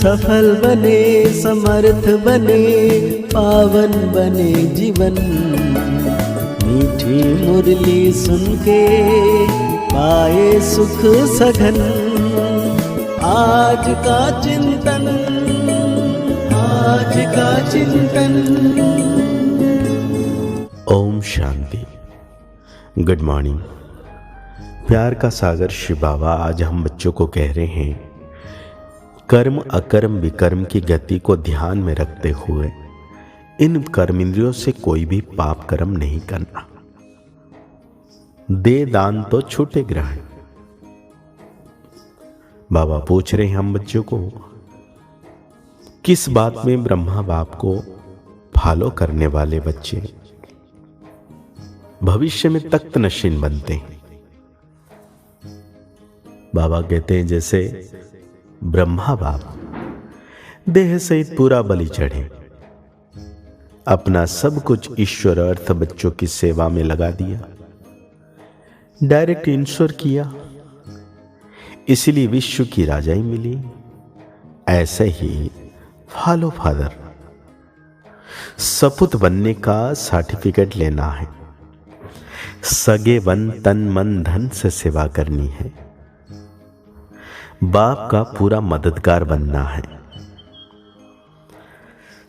सफल बने, समर्थ बने, पावन बने जीवन। मीठी मुरली सुन के पाए सुख सघन। आज का चिंतन, आज का चिंतन। ओम शांति। Good morning. प्यार का सागर शिव बाबा आज हम बच्चों को कह रहे हैं, कर्म अकर्म विकर्म की गति को ध्यान में रखते हुए इन कर्मेंद्रियों से कोई भी पाप कर्म नहीं करना। दे दान तो छूटे ग्रहण। बाबा पूछ रहे हैं हम बच्चों को, किस बात में ब्रह्मा बाप को फॉलो करने वाले बच्चे भविष्य में तख्त नशीन बनते हैं। बाबा कहते हैं जैसे ब्रह्मा बाप देह सहित पूरा बलि चढ़े, अपना सब कुछ ईश्वर अर्थ बच्चों की सेवा में लगा दिया, डायरेक्ट इंश्योर किया, इसलिए विश्व की राजाई मिली। ऐसे ही फॉलो फादर सपूत बनने का सर्टिफिकेट लेना है, सगे वन तन मन धन से सेवा करनी है, बाप का पूरा मददगार बनना है,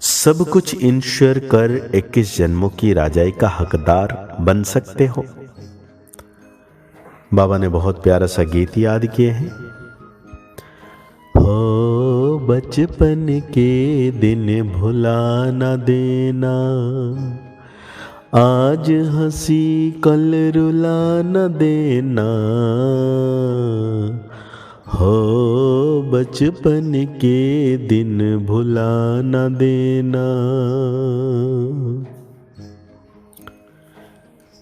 सब कुछ इंश्योर कर 21 जन्मों की राजाई का हकदार बन सकते हो। बाबा ने बहुत प्यारा सा गीत याद किए हैं। हो बचपन के दिन भुला न देना, आज हंसी कल रुला न देना। हो बचपन के दिन भुला न देना।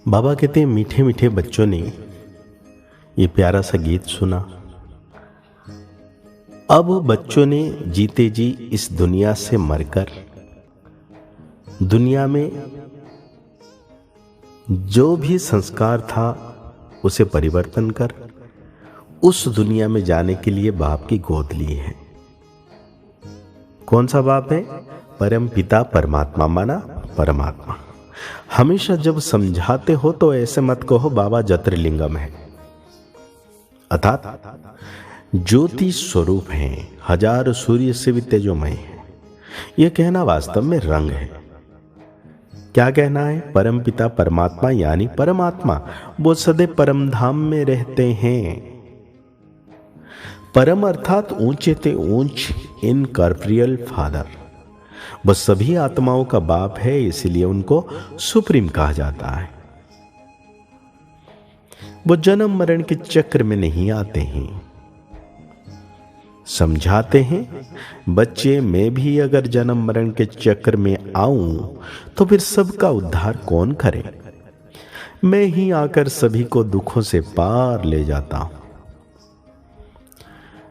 बाबा कहते हैं मीठे मीठे बच्चों ने ये प्यारा सा गीत सुना। अब बच्चों ने जीते जी इस दुनिया से मरकर दुनिया में जो भी संस्कार था उसे परिवर्तन कर उस दुनिया में जाने के लिए बाप की गोद ली है। कौन सा बाप है? परम पिता परमात्मा, माना परमात्मा। हमेशा जब समझाते हो तो ऐसे मत कहो बाबा ज्योतिर्लिंगम है, अर्थात ज्योति स्वरूप है, हजार सूर्य से भी तेजोमय है। यह कहना वास्तव में रंग है। क्या कहना है? परम पिता परमात्मा यानी परमात्मा, वो सदैव परम धाम में रहते हैं। परम अर्थात ऊंचे ते ऊंच, इनकॉर्पोरियल फादर। वह सभी आत्माओं का बाप है, इसलिए उनको सुप्रीम कहा जाता है। वो जन्म मरण के चक्र में नहीं आते हैं, समझाते हैं बच्चे मैं भी अगर जन्म मरण के चक्र में आऊं तो फिर सबका उद्धार कौन करे? मैं ही आकर सभी को दुखों से पार ले जाता हूं।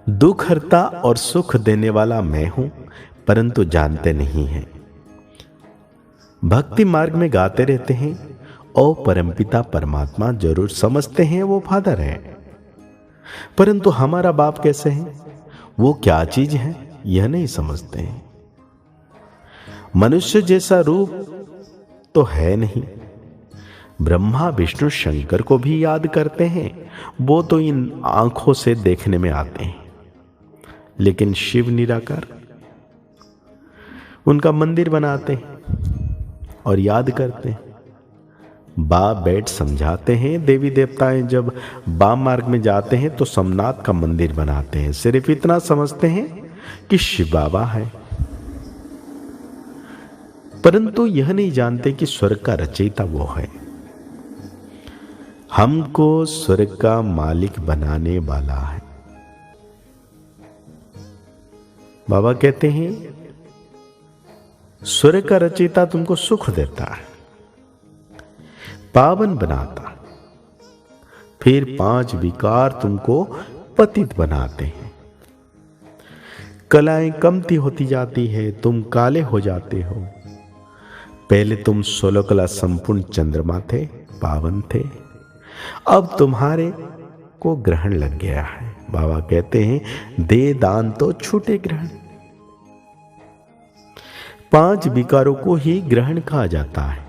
दुख हरता और सुख देने वाला मैं हूं, परंतु जानते नहीं हैं। भक्ति मार्ग में गाते रहते हैं ओ परमपिता परमात्मा, जरूर समझते हैं वो फादर है, परंतु हमारा बाप कैसे है, वो क्या चीज है, यह नहीं समझते हैं। मनुष्य जैसा रूप तो है नहीं। ब्रह्मा विष्णु शंकर को भी याद करते हैं, वो तो इन आंखों से देखने में आते हैं, लेकिन शिव निराकार उनका मंदिर बनाते हैं और याद करते हैं। बाप बैठ समझाते हैं। देवी देवताएं जब वाम मार्ग में जाते हैं तो सोमनाथ का मंदिर बनाते हैं, सिर्फ इतना समझते हैं कि शिव बाबा है, परंतु यह नहीं जानते कि स्वर्ग का रचयिता वो है, हमको स्वर्ग का मालिक बनाने वाला है। बाबा कहते हैं स्वर्ग का रचयिता तुमको सुख देता है, पावन बनाता, फिर 5 विकार तुमको पतित बनाते हैं। कलाएं कमती होती जाती है, तुम काले हो जाते हो। पहले तुम 16 कला संपूर्ण चंद्रमा थे, पावन थे, अब तुम्हारे को ग्रहण लग गया है। बाबा कहते हैं दे दान तो छूटे ग्रहण। 5 विकारों को ही ग्रहण कहा जाता है,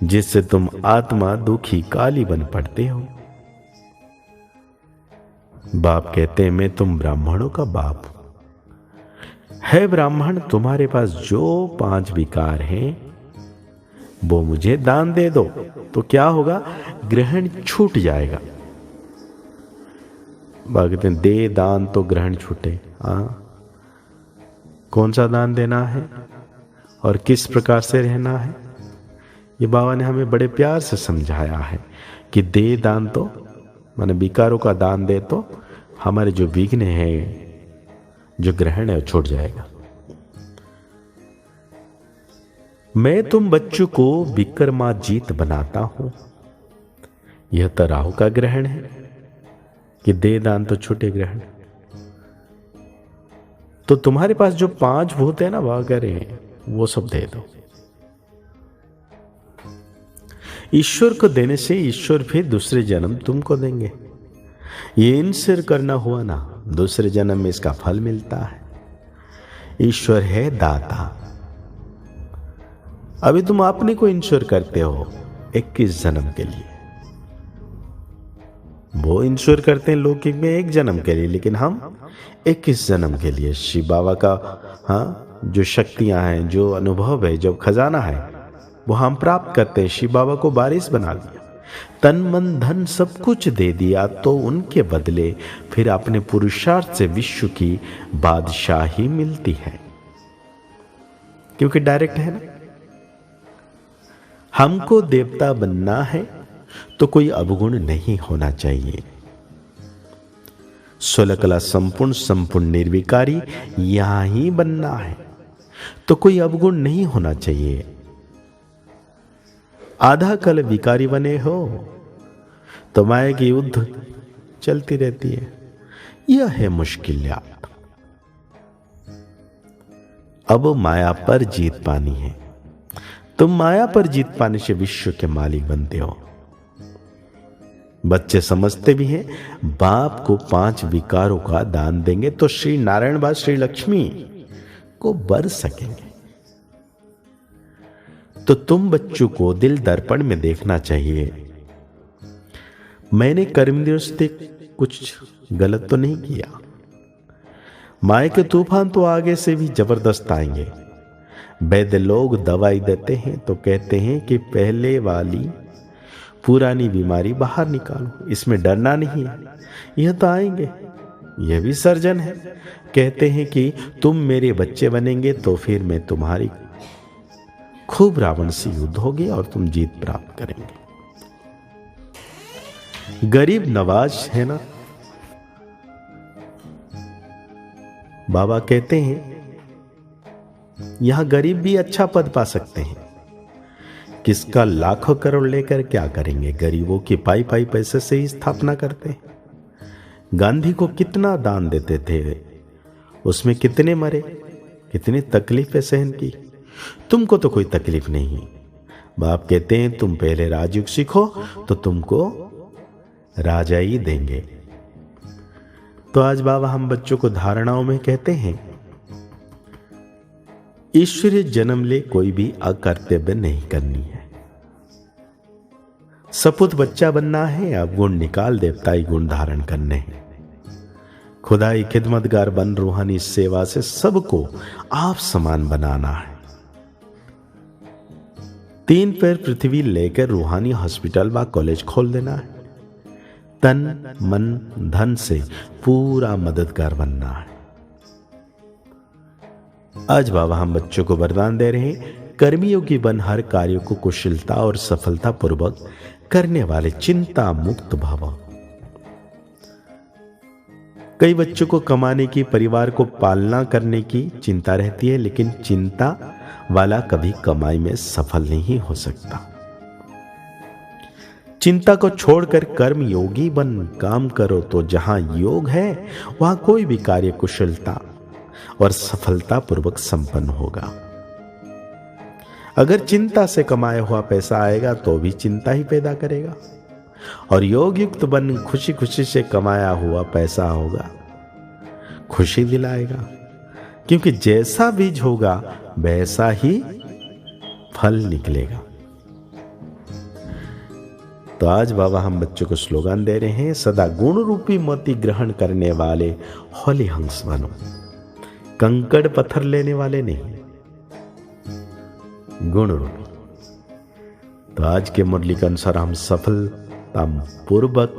जिससे तुम आत्मा दुखी काली बन पड़ते हो। बाप कहते हैं मैं तुम ब्राह्मणों का बाप है। ब्राह्मण, तुम्हारे पास जो 5 विकार हैं वो मुझे दान दे दो, तो क्या होगा? ग्रहण छूट जाएगा। बाबा कहते हैं दे दान तो ग्रहण छूटे। कौन सा दान देना है और किस प्रकार से रहना है, ये बाबा ने हमें बड़े प्यार से समझाया है कि दे दान तो माने विकारों का दान दे तो हमारे जो विघ्न है, जो ग्रहण है, वो छूट जाएगा। मैं तुम बच्चों को विक्रमाजीत बनाता हूं। यह तो राहु का ग्रहण है कि दे दान तो छूटे ग्रहण। तो तुम्हारे पास जो 5 भूत है ना, वह करें वो सब दे दो। ईश्वर को देने से ईश्वर फिर दूसरे जन्म तुमको देंगे। ये इंश्योर करना हुआ ना, दूसरे जन्म में इसका फल मिलता है। ईश्वर है दाता। अभी तुम अपने को इंश्योर करते हो 21 जन्म के लिए, वो इंश्योर करते हैं लौकिक में 1 जन्म के लिए, लेकिन हम 21 जन्म के लिए शिव बाबा का जो शक्तियां हैं, जो अनुभव है, जो खजाना है, वो हम प्राप्त करते हैं। शिव बाबा को वारिस बना दिया, तन मन धन सब कुछ दे दिया, तो उनके बदले फिर अपने पुरुषार्थ से विश्व की बादशाही मिलती है, क्योंकि डायरेक्ट है ना। हमको देवता बनना है तो कोई अवगुण नहीं होना चाहिए। 16 कला संपूर्ण निर्विकारी यहां ही बनना है, तो कोई अवगुण नहीं होना चाहिए। आधा कल विकारी बने हो तो माया की युद्ध चलती रहती है। यह है मुश्किलात। अब माया पर जीत पानी है। तुम माया पर जीत पाने से विश्व के मालिक बनते हो। बच्चे समझते भी हैं, बाप को 5 विकारों का दान देंगे तो श्री नारायण बा श्री लक्ष्मी को बर सकेंगे। तो तुम बच्चों को दिल दर्पण में देखना चाहिए, मैंने कर्मेंद्रियों से कुछ गलत तो नहीं किया। माया के तूफान तो आगे से भी जबरदस्त आएंगे। वैद्य लोग दवाई देते हैं तो कहते हैं कि पहले वाली पुरानी बीमारी बाहर निकालो, इसमें डरना नहीं है, यह तो आएंगे। यह भी सर्जन है, कहते हैं कि तुम मेरे बच्चे बनेंगे तो फिर मैं तुम्हारी खूब रावण से युद्ध होगी और तुम जीत प्राप्त करेंगे। गरीब नवाज है ना, बाबा कहते हैं यहां गरीब भी अच्छा पद पा सकते हैं। किसका लाखों करोड़ लेकर क्या करेंगे? गरीबों की पाई पाई पैसे से ही स्थापना करते हैं। गांधी को कितना दान देते थे, उसमें कितने मरे, कितनी तकलीफें सहन की। तुमको तो कोई तकलीफ नहीं। बाप कहते हैं तुम पहले राजयुग सीखो तो तुमको राजा ही देंगे। तो आज बाबा हम बच्चों को धारणाओं में कहते हैं, ईश्वरीय जन्म ले कोई भी अकर्तव्य नहीं करनी है। सपूत बच्चा बनना है, अवगुण निकाल देवताई गुण धारण करने हैं। खुदाई खिदमतगार बन रूहानी सेवा से सबको आप समान बनाना है। 3 पैर पृथ्वी लेकर रूहानी हॉस्पिटल व कॉलेज खोल देना है। तन मन धन से पूरा मददगार बनना है। आज बाबा हम बच्चों को वरदान दे रहे हैं, कर्मयोगी बन हर कार्य को कुशलता और सफलता पूर्वक करने वाले चिंता मुक्त भव। कई बच्चों को कमाने की, परिवार को पालना करने की चिंता रहती है, लेकिन चिंता वाला कभी कमाई में सफल नहीं हो सकता। चिंता को छोड़कर कर्म योगी बन काम करो तो जहां योग है वहां कोई भी कार्य कुशलता और सफलता पूर्वक संपन्न होगा। अगर चिंता से कमाया हुआ पैसा आएगा तो भी चिंता ही पैदा करेगा, और योग युक्त बन खुशी खुशी से कमाया हुआ पैसा होगा, खुशी दिलाएगा। क्योंकि जैसा बीज होगा वैसा ही फल निकलेगा। तो आज बाबा हम बच्चों को स्लोगन दे रहे हैं, सदा गुण रूपी मोती ग्रहण करने वाले होली हंस बनो, कंकड़ पत्थर लेने वाले नहीं, गुण रूपी। तो आज के मुरली के अनुसार हम सफलता पूर्वक